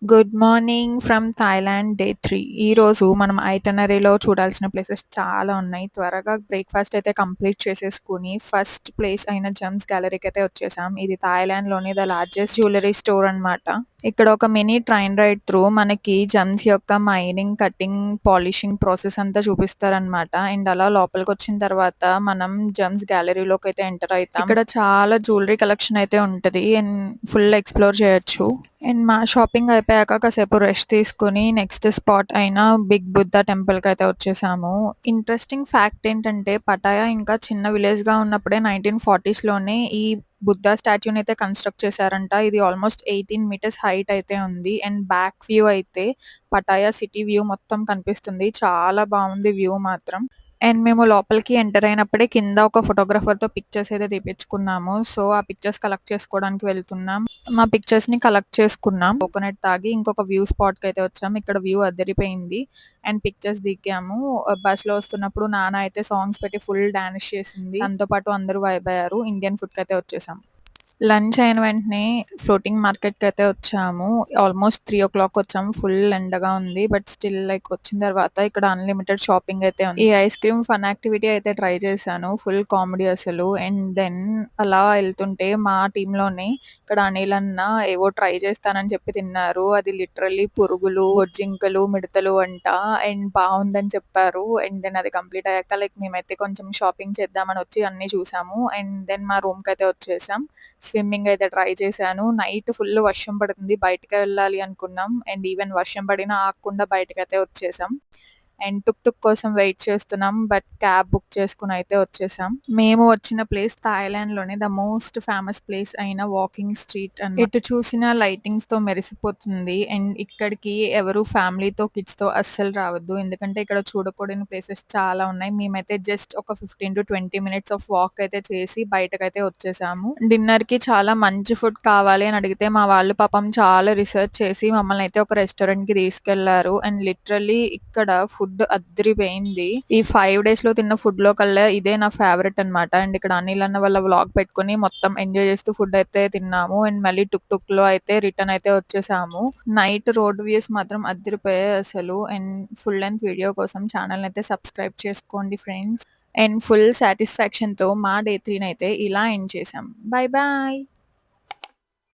Good morning from Thailand day 3. ఈరోజు మనం ఐటినరీలో చూడాల్సిన ప్లేసెస్ చాలా ఉన్నాయి. త్వరగా బ్రేక్‌ఫాస్ట్ అయితే కంప్లీట్ చేసేసుకొని ఫస్ట్ ప్లేస్ అయిన జెమ్స్ గ్యాలరీకయితే వచ్చేసాం. ఇది థాయిలాండ్‌లోని ద లార్జెస్ట్ జ్యువెల్లరీ స్టోర్ అనమాట. ఇక్కడ ఒక మినీ ట్రైన్ రైడ్ త్రూ మనకి జెమ్స్ యొక్క మైనింగ్, కటింగ్, పాలిషింగ్ ప్రాసెస్ అంతా చూపిస్తారనమాట. అండ్ అలా లోపలికొచ్చిన తర్వాత మనం జెమ్స్ గ్యాలరీలోకైతే ఎంటర్ అయితాం. ఇక్కడ చాలా జ్యువెల్లరీ కలెక్షన్ అయితే ఉంటది. అండ్ ఫుల్ ఎక్స్‌ప్లోర్ చేయొచ్చు. అండ్ మా షాపింగ్ అయిపోయాక కాసేపు రెస్ట్ తీసుకొని నెక్స్ట్ స్పాట్ అయిన బిగ్ బుద్ధ టెంపుల్‌కైతే వచ్చేసాము. ఇంట్రెస్టింగ్ ఫ్యాక్ట్ ఏంటంటే పటాయా ఇంకా చిన్న విలేజ్‌గా ఉన్నప్పుడే 1940స్‌లోనే ఈ బుద్ధ స్టాట్యూనయితే కన్‌స్ట్రక్ట్ చేశారంట. ఇది ఆల్మోస్ట్ 18 మీటర్స్ హైట్ అయితే ఉంది. అండ్ బ్యాక్ వ్యూ అయితే పటాయా సిటీ వ్యూ మొత్తం కనిపిస్తుంది. చాలా బావుంది వ్యూ మాత్రం. అండ్ మేము లోపలికి ఎంటర్ అయినప్పుడే కింద ఒక ఫోటోగ్రాఫర్‌తో పిక్చర్స్ అయితే తీపిచ్చుకున్నాము. సో, ఆ పిక్చర్స్ కలెక్ట్ చేసుకోవడానికి వెళ్తున్నాం. మా పిక్చర్స్‌ని కలెక్ట్ చేసుకున్నాం. కోకోనట్ తాగి ఇంకొక వ్యూ స్పాట్‌కయితే వచ్చాం. ఇక్కడ వ్యూ అదిరిపోయింది. అండ్ పిక్చర్స్ దిగాము. బస్‌లో వస్తున్నప్పుడు నాన్న అయితే సాంగ్స్ పెట్టి ఫుల్ డాన్స్ చేసింది. తనతో పాటు అందరూ వైబ్ అయ్యారు. ఇండియన్ ఫుడ్‌కయితే వచ్చేసాం. లంచ్ అయిన వెంటనే ఫ్లోటింగ్ మార్కెట్‌కయితే వచ్చాము. ఆల్మోస్ట్ 3:00 వచ్చాము. ఫుల్ ఎండగా ఉంది. బట్ స్టిల్ లైక్ వచ్చిన తర్వాత ఇక్కడ అన్‌లిమిటెడ్ షాపింగ్ అయితే ఉంది. ఈ ఐస్ క్రీమ్ ఫన్ యాక్టివిటీ అయితే ట్రై చేశాను. ఫుల్ కామెడీ అసలు. అండ్ దెన్ అలా ఎళ్తుంటే మా టీమ్‌లోనే ఇక్కడ అనిల్ అన్న ఏవో ట్రై చేస్తానని చెప్పి తిన్నారు. అది లిటరల్లీ పురుగులు, బొద్దింకలు, మిడతలు అంట. అండ్ బావుందని చెప్పారు. అండ్ దెన్ అది కంప్లీట్ అయ్యాక లైక్ మేమైతే కొంచెం షాపింగ్ చేద్దామని వచ్చి అన్నీ చూసాము. అండ్ దెన్ మా రూమ్‌కయితే వచ్చేసాం. స్విమ్మింగ్ అయితే ట్రై చేశాను. నైట్ ఫుల్ వర్షం పడుతుంది. బయటికే వెళ్ళాలి అనుకున్నాం. అండ్ ఈవెన్ వర్షం పడినా ఆగకుండా బయటకైతే వచ్చేసాం. అండ్ టుక్ టుక్ కోసం వెయిట్ చేస్తున్నాం. బట్ క్యాబ్ బుక్ చేసుకొని అయితే వచ్చేసాం. మేము వచ్చిన ప్లేస్ థాయిలాండ్‌లోనే ద మోస్ట్ ఫేమస్ ప్లేస్ అయిన వాకింగ్ స్ట్రీట్ అన్నమాట. ఎటు చూసినా లైటింగ్స్‌తో మెరిసిపోతుంది. అండ్ ఇక్కడికి ఎవరు ఫ్యామిలీతో, కిడ్స్‌తో అస్సలు రావద్దు. ఎందుకంటే ఇక్కడ చూడకూడని ప్లేసెస్ చాలా ఉన్నాయి. మేమైతే జస్ట్ ఒక 15-20 మినిట్స్ ఆఫ్ వాక్ అయితే చేసి బయటకైతే వచ్చేసాము. డిన్నర్‌కి చాలా మంచి ఫుడ్ కావాలి అని అడిగితే మా వాళ్ళు పాపం చాలా రిసర్చ్ చేసి మమ్మల్ని అయితే ఒక రెస్టారెంట్‌కి తీసుకెళ్లారు. అండ్ లిటరల్లీ ఇక్కడ ఫుడ్ అద్దిరిపోయింది. ఈ 5 డేస్‌లో తిన్న ఫుడ్‌లో కల్లా ఇదే నా ఫేవరెట్ అనమాట. అండ్ ఇక్కడ అనిల్ అన్న వాళ్ళ వ్లాగ్ పెట్టుకొని మొత్తం ఎంజాయ్ చేస్తూ ఫుడ్ అయితే తిన్నాము. అండ్ మళ్ళీ టుక్ టుక్‌లో అయితే రిటర్న్ అయితే వచ్చేసాము. నైట్ రోడ్ వ్యూస్ మాత్రం అద్దిరిపోయాయి అసలు. అండ్ ఫుల్ లెంగ్త్ వీడియో కోసం ఛానెల్‌ని అయితే సబ్స్క్రైబ్ చేసుకోండి ఫ్రెండ్స్. అండ్ ఫుల్ సాటిస్ఫాక్షన్‌తో మా డే 3 నైతే ఇలా ఎండ్ చేసాం. Bye bye.